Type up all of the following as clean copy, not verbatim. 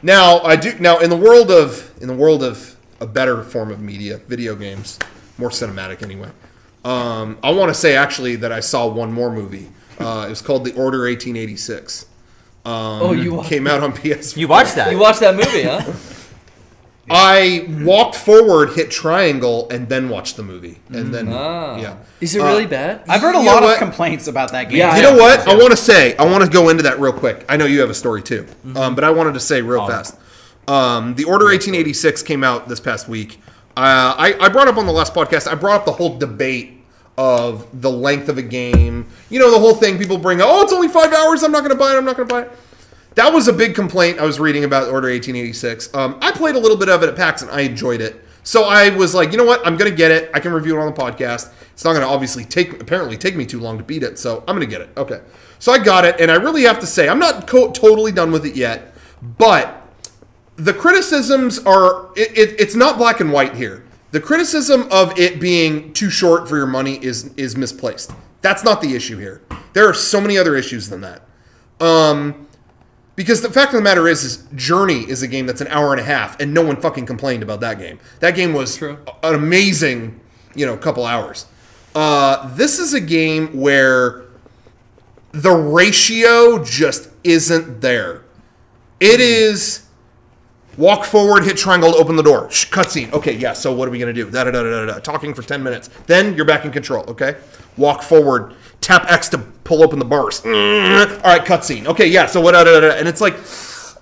Now I do. Now in the world of a better form of media, video games, more cinematic anyway. I want to say actually that I saw one more movie. It was called The Order 1886. You came out on PS4. You watched that? You watched that movie, huh? I walked forward, hit triangle, and then watched the movie. And then, yeah. Is it really bad? I've heard a lot of complaints about that game. Yeah, You know what? I want to go into that real quick. I know you have a story too. But I wanted to say real fast. The Order 1886 came out this past week. I brought up on the last podcast, I brought up the whole debate of the length of a game. You know, the whole thing, people bring up, it's only 5 hours, I'm not going to buy it. That was a big complaint I was reading about Order 1886. I played a little bit of it at PAX and I enjoyed it. So I was like, you know what? I'm going to get it. I can review it on the podcast. It's not going to obviously take me too long to beat it. So I'm going to get it. Okay. So I got it. And I really have to say, I'm not totally done with it yet. But the criticisms are, it's not black and white here. The criticism of it being too short for your money is misplaced. That's not the issue here. There are so many other issues than that. Because the fact of the matter is Journey is a game that's an hour and a half, and no one fucking complained about that game. That game was an amazing, couple hours. This is a game where the ratio just isn't there. It is walk forward, hit triangle to open the door. Cutscene. Okay, yeah, so what are we going to do? Da-da-da-da-da. Talking for 10 minutes. Then you're back in control, okay? Walk forward. Tap X to pull open the bars. All right, cutscene. Okay, yeah, so what? And it's like,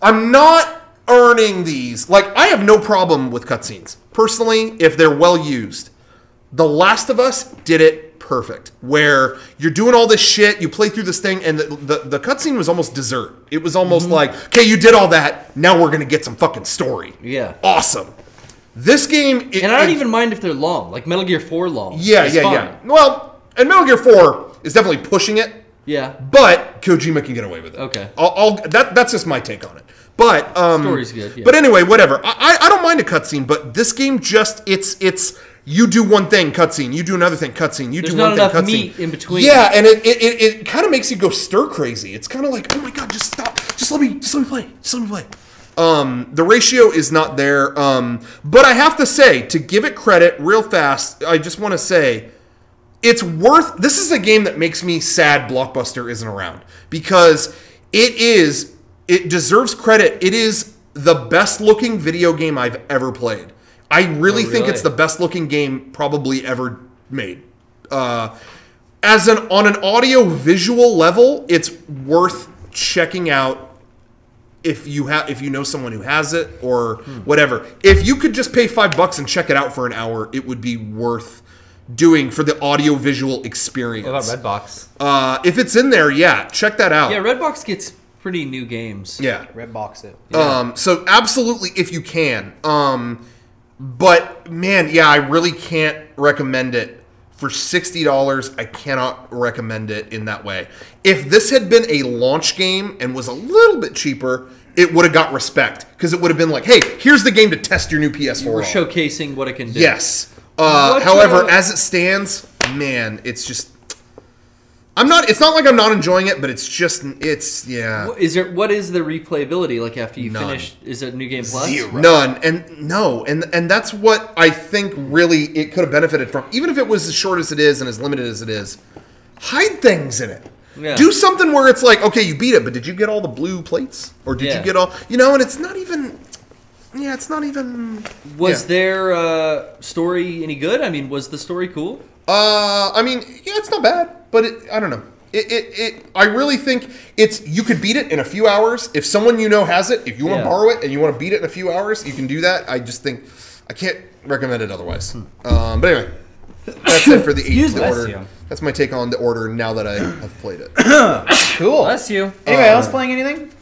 I'm not earning these. Like, I have no problem with cutscenes. Personally, if they're well used. The Last of Us did it perfect. Where you're doing all this shit, you play through this thing, and the cutscene was almost dessert. It was almost like, okay, you did all that, now we're going to get some fucking story. Yeah. Awesome. This game... And I don't even mind if they're long. Like Metal Gear 4 long. Yeah. Well, and Metal Gear 4... is definitely pushing it. Yeah. But Kojima can get away with it. Okay. That's just my take on it. But story's good. Yeah. But anyway, whatever. I don't mind a cutscene, but this game just it's you do one thing, cutscene. You do another thing, cutscene. You do one thing, cutscene. There's not enough meat in between. Yeah, and it kind of makes you go stir crazy. It's kind of like, oh my god, just stop. Just let me play. The ratio is not there. But I have to say, to give it credit real fast, I just want to say, it's worth... This is a game that makes me sad Blockbuster isn't around. Because it deserves credit. It is the best looking video game I've ever played. I really think it's the best looking game probably ever made. On an audio visual level, it's worth checking out if you know someone who has it or whatever. If you could just pay $5 and check it out for an hour, it would be worth doing for the audio visual experience. What about Redbox? If it's in there, yeah, check that out. Yeah, Redbox gets pretty new games. Yeah. Redbox it. Yeah. So absolutely if you can. But man, yeah, I really can't recommend it. For $60, I cannot recommend it in that way. If this had been a launch game and was a little bit cheaper, it would have got respect. Because it would have been like, hey, here's the game to test your new PS4 We're on. showcasing what it can do. Yes. However, as it stands, man, it's just... It's not like I'm not enjoying it, but yeah. What is the replayability like after you finish? Is it New Game Plus? Zero. None. And that's what I think really it could have benefited from. Even if it was as short as it is and as limited as it is, hide things in it. Yeah. Do something where it's like, okay, you beat it, but did you get all the blue plates? Or did you get all... and it's not even... Yeah, it's not even... Was their story any good? I mean, was the story cool? It's not bad, but I don't know. I really think you could beat it in a few hours. If someone you know has it, if you want to borrow it and you want to beat it in a few hours, you can do that. I just think I can't recommend it otherwise. But anyway, that's it for the Order. That's my take on the Order now that I have played it. Cool. Bless you. Anybody else playing anything?